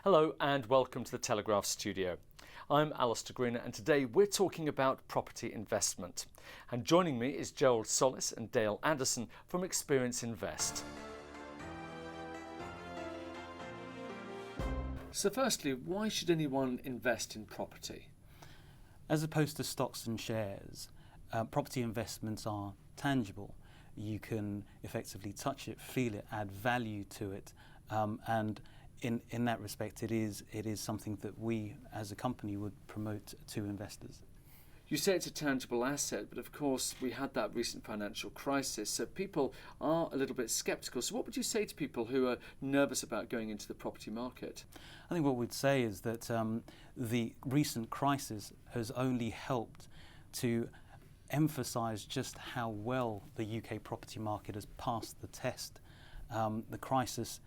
Hello and welcome to the Telegraph studio. I'm Alistair Greener and today we're talking about property investment. And joining me is Gerald Solis and Dale Anderson from Experience Invest. So firstly, why should anyone invest in property? As opposed to stocks and shares, property investments are tangible. You can effectively touch it, feel it, add value to it, and in that respect, it is something that we as a company would promote to investors. You say it's a tangible asset, but of course we had that recent financial crisis, so people are a little bit sceptical. So what would you say to people who are nervous about going into the property market? I think what we'd say is that the recent crisis has only helped to emphasise just how well the UK property market has passed the test. The crisis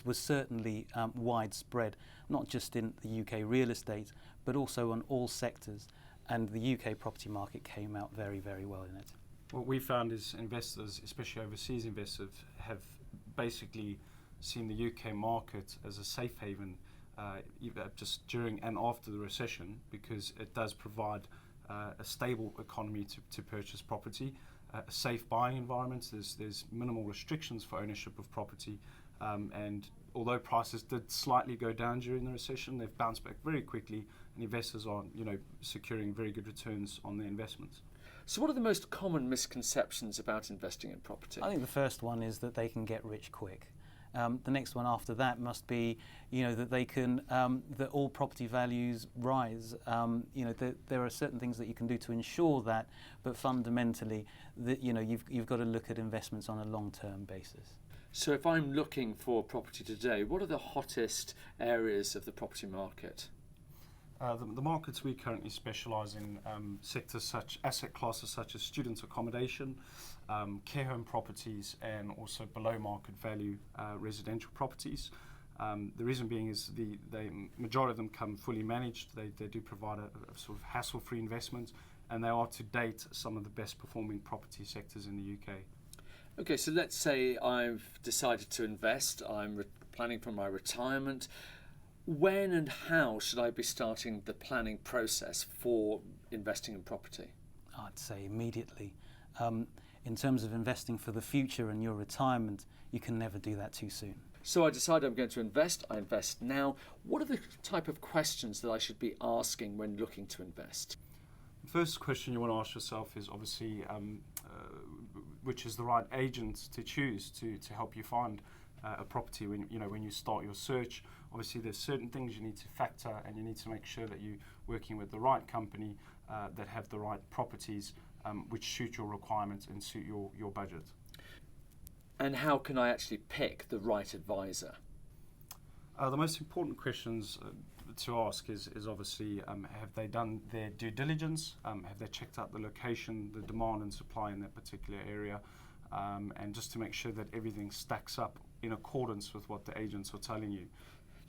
was certainly widespread, not just in the UK real estate, but also on all sectors. And the UK property market came out very, very well in it. What we found is investors, especially overseas investors, have basically seen the UK market as a safe haven just during and after the recession, because it does provide a stable economy to purchase property, a safe buying environment. There's minimal restrictions for ownership of property, and although prices did slightly go down during the recession, they've bounced back very quickly, and investors are, securing very good returns on their investments. So what are the most common misconceptions about investing in property? I think the first one is that they can get rich quick. The next one after that must be, that they can, that all property values rise. There are certain things that you can do to ensure that, but fundamentally, you've got to look at investments on a long-term basis. So if I'm looking for property today, what are the hottest areas of the property market? The markets we currently specialise in, sectors asset classes such as student accommodation, care home properties, and also below market value residential properties. The reason being is the majority of them come fully managed. They do provide a sort of hassle-free investment, and they are to date some of the best performing property sectors in the UK. Okay, so let's say I've decided to invest, I'm planning for my retirement. When and how should I be starting the planning process for investing in property? I'd say immediately. In terms of investing for the future and your retirement, you can never do that too soon. So I decide I'm going to invest, I invest now. What are the type of questions that I should be asking when looking to invest? The first question you want to ask yourself is obviously which is the right agent to choose to help you find a property when you start your search. Obviously there's certain things you need to factor, and you need to make sure that you're working with the right company that have the right properties which suit your requirements and suit your budget. And how can I actually pick the right advisor? The most important questions to ask is obviously have they done their due diligence, have they checked out the location, the demand and supply in that particular area, and just to make sure that everything stacks up in accordance with what the agents are telling you.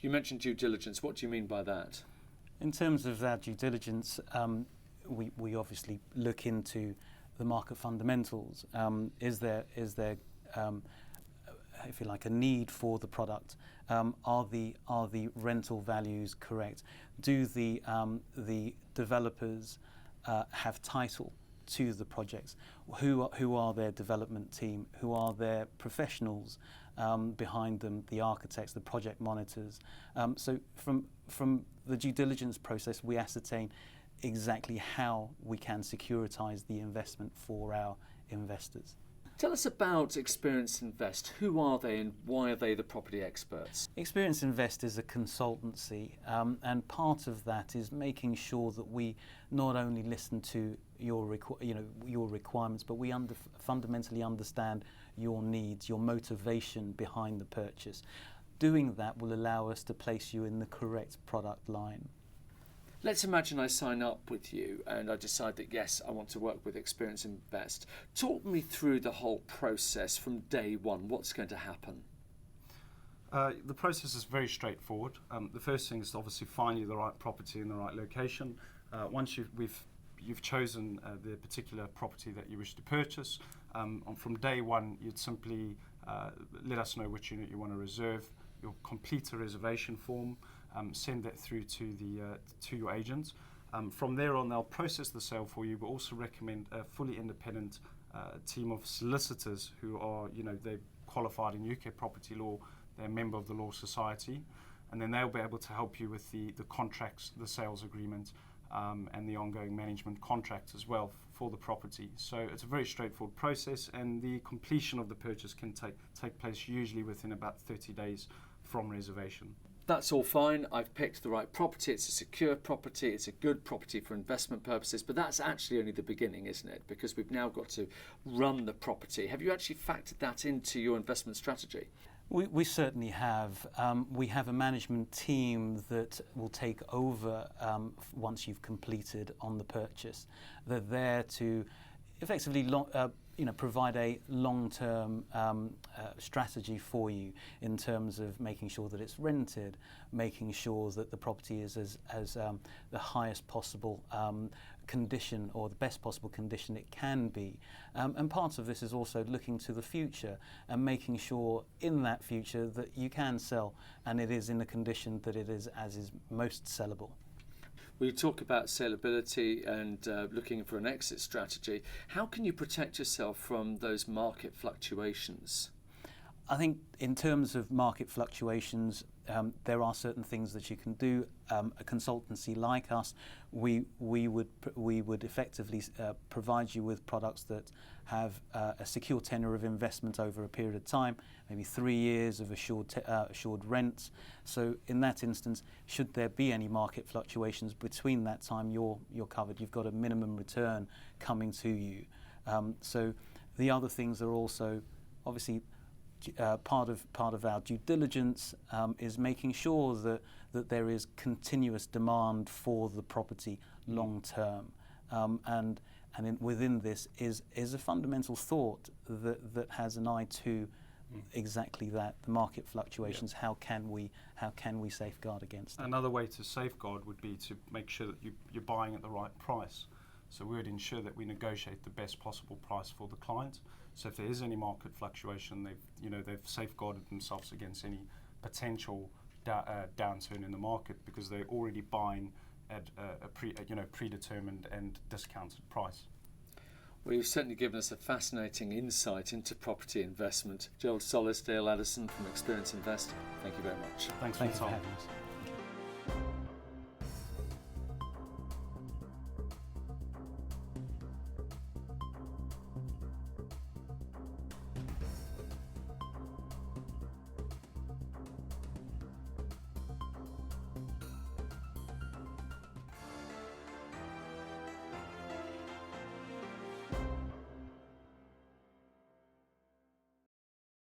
You mentioned due diligence. What do you mean by that? In terms of that due diligence, we obviously look into the market fundamentals. Is there if you like, a need for the product? Are the rental values correct? Do the developers have title to the projects? Who are their development team? Who are their professionals behind them? The architects, the project monitors. So from the due diligence process, we ascertain exactly how we can securitize the investment for our investors. Tell us about Experience Invest. Who are they and why are they the property experts? Experience Invest is a consultancy, and part of that is making sure that we not only listen to your requirements, but we fundamentally understand your needs, your motivation behind the purchase. Doing that will allow us to place you in the correct product line. Let's imagine I sign up with you and I decide that, yes, I want to work with Experience Invest. Talk me through the whole process from day one. What's going to happen? The process is very straightforward. The first thing is to obviously find you the right property in the right location. Once you've chosen the particular property that you wish to purchase, from day one you'd simply let us know which unit you want to reserve. you'll complete a reservation form, send that through to your agent. From there on, they'll process the sale for you, but also recommend a fully independent team of solicitors who are, they're qualified in UK property law, they're a member of the Law Society, and then they'll be able to help you with the contracts, the sales agreement, and the ongoing management contract as well for the property. So it's a very straightforward process, and the completion of the purchase can take place usually within about 30 days from reservation. That's all fine. I've picked the right property. It's a secure property. It's a good property for investment purposes. But that's actually only the beginning, isn't it? Because we've now got to run the property. Have you actually factored that into your investment strategy? We certainly have. We have a management team that will take over once you've completed on the purchase. They're there to effectively provide a long-term strategy for you in terms of making sure that it's rented, making sure that the property is as the highest possible condition or the best possible condition it can be. And part of this is also looking to the future and making sure in that future that you can sell and it is in the condition that it is as is most sellable. We talk about saleability and looking for an exit strategy. How can you protect yourself from those market fluctuations? I think in terms of market fluctuations, there are certain things that you can do. A consultancy like us, we would effectively provide you with products that have a secure tenure of investment over a period of time, maybe 3 years of assured rents. So in that instance, should there be any market fluctuations between that time, you're covered. You've got a minimum return coming to you. So the other things are also obviously part of our due diligence is making sure that there is continuous demand for the property long term, and within this is a fundamental thought that has an eye to exactly that, the market fluctuations. Yeah. How can we safeguard against them? Another way to safeguard would be to make sure that you're buying at the right price. So we would ensure that we negotiate the best possible price for the client. So if there is any market fluctuation, they've safeguarded themselves against any potential downturn in the market because they're already buying at a predetermined and discounted price. Well, you've certainly given us a fascinating insight into property investment. Gerald Solis, Dale Addison from Experience Investing. Thank you very much. Thanks for your time. Having us.